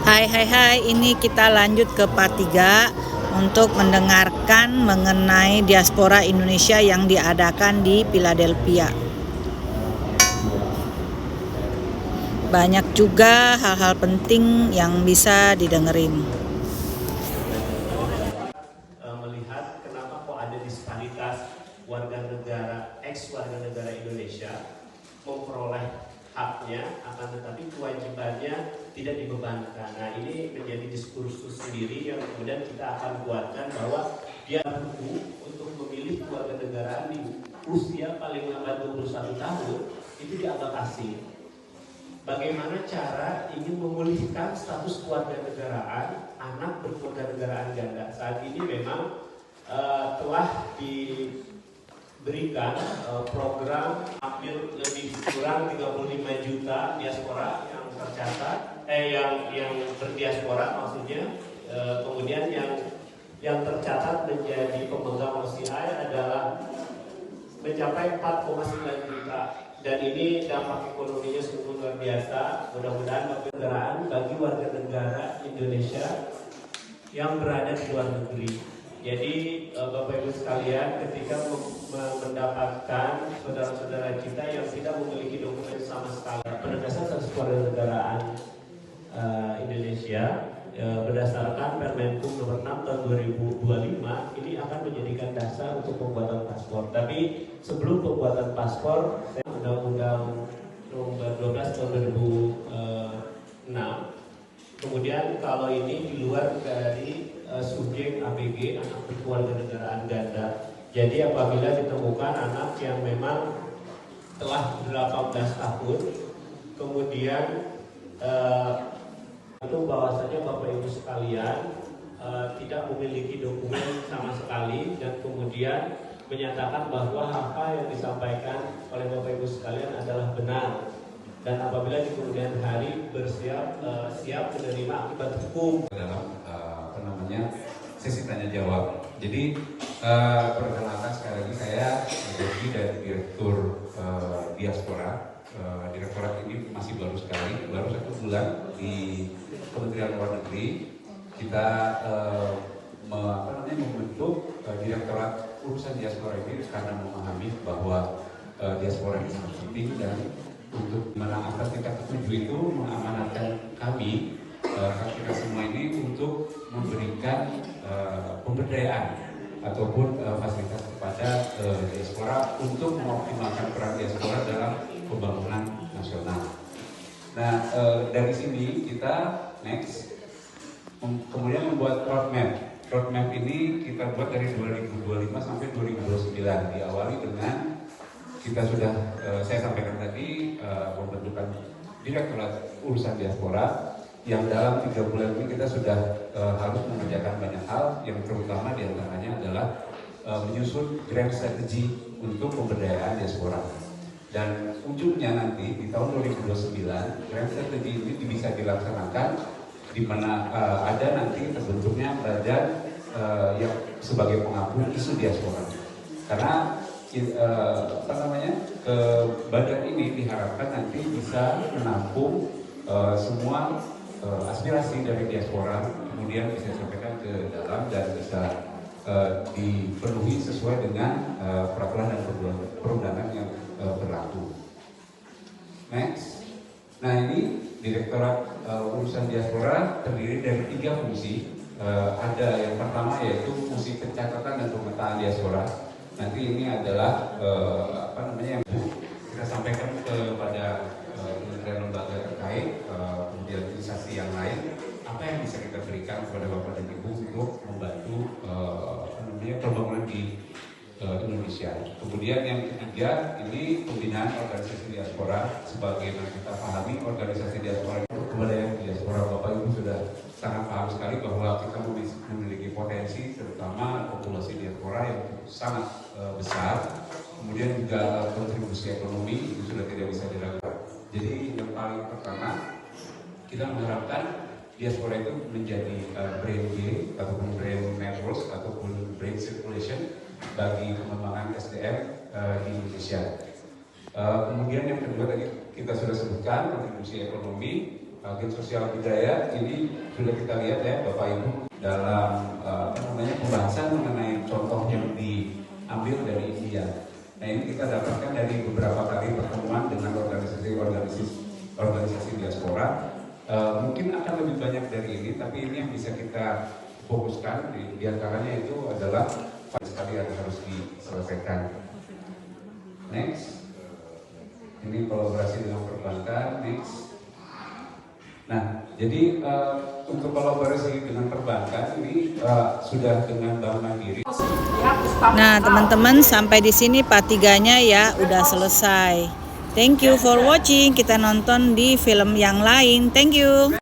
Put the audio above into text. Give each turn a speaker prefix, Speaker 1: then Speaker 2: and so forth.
Speaker 1: Hai, ini kita lanjut ke part 3 untuk mendengarkan mengenai diaspora Indonesia yang diadakan di Philadelphia. Banyak juga hal-hal penting yang bisa didengerin.
Speaker 2: Melihat kenapa kok ada disparitas warga negara warga negara Indonesia memperoleh haknya, akan tetapi kewajibannya tidak dibebankan. Nah, ini menjadi diskursus sendiri yang kemudian kita akan kuatkan bahwa dia butuh untuk memilih kewarganegaraan di usia paling lambat 21 tahun itu dialokasi. Bagaimana cara ingin memulihkan status kewarganegaraan anak berkewarganegaraan ganda? Saat ini memang telah diberikan program hampir lebih kurang 35 juta diaspora yang tercatat, yang berdiaspora maksudnya. Kemudian yang tercatat menjadi pemegang OCI adalah mencapai 4,9 juta. Dan ini dampak ekonominya sungguh luar biasa. Mudah-mudahan kewarganegaraan bagi warga negara Indonesia yang berada di luar negeri. Jadi Bapak Ibu sekalian, ketika mendapatkan saudara-saudara kita yang tidak memiliki dokumen sama sekali, penegasan status kewarganegaraan Indonesia berdasarkan Permenkum nomor 6 tahun 2025 ini akan menjadikan dasar untuk pembuatan paspor. Tapi sebelum pembuatan paspor, Undang-Undang nomor 12 tahun 2006, kemudian kalau ini di luar dari subjek ABG, anak berkewarganegaraan ganda. Jadi apabila ditemukan anak yang memang telah 18 tahun, kemudian itu bahwasanya Bapak Ibu sekalian tidak memiliki dokumen sama sekali, dan kemudian menyatakan bahwa apa yang disampaikan oleh Bapak Ibu sekalian adalah benar, dan apabila di kemudian hari siap menerima akibat hukum.
Speaker 3: Dalam sesi tanya jawab. Jadi perkenalkan sekali lagi, saya Yogi dari Direktur Diaspora. Direktorat ini masih baru sekali, baru 1 bulan di Kementerian Luar Negeri. Kita membentuk Direktorat Urusan Diaspora ini karena memahami bahwa diaspora ini sangat penting, dan untuk menang atas tingkat 7 itu mengamanatkan kami kita semua ini untuk memberikan pemberdayaan ataupun fasilitas kepada diaspora untuk mengoptimalkan peran diaspora dalam pembangunan nasional. Nah, dari sini kita next kemudian membuat roadmap. Roadmap ini kita buat dari 2025 sampai 2029. Diawali dengan kita sudah saya sampaikan tadi pembentukan Direktorat Urusan Diaspora, yang dalam 3 bulan ini kita sudah harus mengerjakan banyak hal, yang terutama diantaranya adalah menyusun grand strategy untuk pemberdayaan diaspora. Dan ujungnya nanti di tahun 2029 grand strategy ini bisa dilaksanakan, di mana ada nanti terbentuknya badan yang sebagai pengampu isu diaspora. Karena badan ini diharapkan nanti bisa menampung semua aspirasi dari diaspora, kemudian bisa disampaikan ke dalam dan bisa dipenuhi sesuai dengan peraturan dan perundangan yang berlaku. Next. Nah, ini Direktorat Urusan Diaspora terdiri dari 3 fungsi. Ada yang pertama yaitu fungsi pencatatan dan pemetaan diaspora. Nanti ini adalah yang kita sampaikan kepada kementerian lembaga terkait, kemudian organisasi yang lain, apa yang bisa kita berikan kepada Bapak dan Ibu untuk membantu pembangunan di Indonesia. Kemudian yang ketiga, ini pembinaan organisasi diaspora. Sebagaimana kita pahami, organisasi diaspora itu kebudayaan diaspora. Bapak Ibu sudah sangat paham sekali bahwa kita memiliki potensi, terutama populasi diaspora yang sangat besar. Kemudian juga kontribusi ekonomi itu sudah tidak bisa diragukan. Jadi yang paling pertama, kita mengharapkan diaspora itu menjadi brain gain ataupun brain network ataupun brain circulation bagi pengembangan SDM di Indonesia. Kemudian yang kedua tadi kita sudah sebutkan kontribusi ekonomi, agen sosial budaya ini sudah kita lihat ya Bapak Ibu dalam pembahasan mengenai contoh yang diambil dari India. Nah ini kita dapatkan dari beberapa kali pertemuan dengan organisasi diaspora. Mungkin akan lebih banyak dari ini, tapi ini yang bisa kita fokuskan di antaranya itu adalah sekali yang harus diselesaikan. Next, ini kolaborasi dengan perbankan. Next. Nah, jadi untuk kolaborasi dengan perbankan ini sudah dengan Bank Mandiri.
Speaker 1: Nah, teman-teman sampai di sini part 3-nya ya udah selesai. Thank you for watching. Kita nonton di film yang lain. Thank you.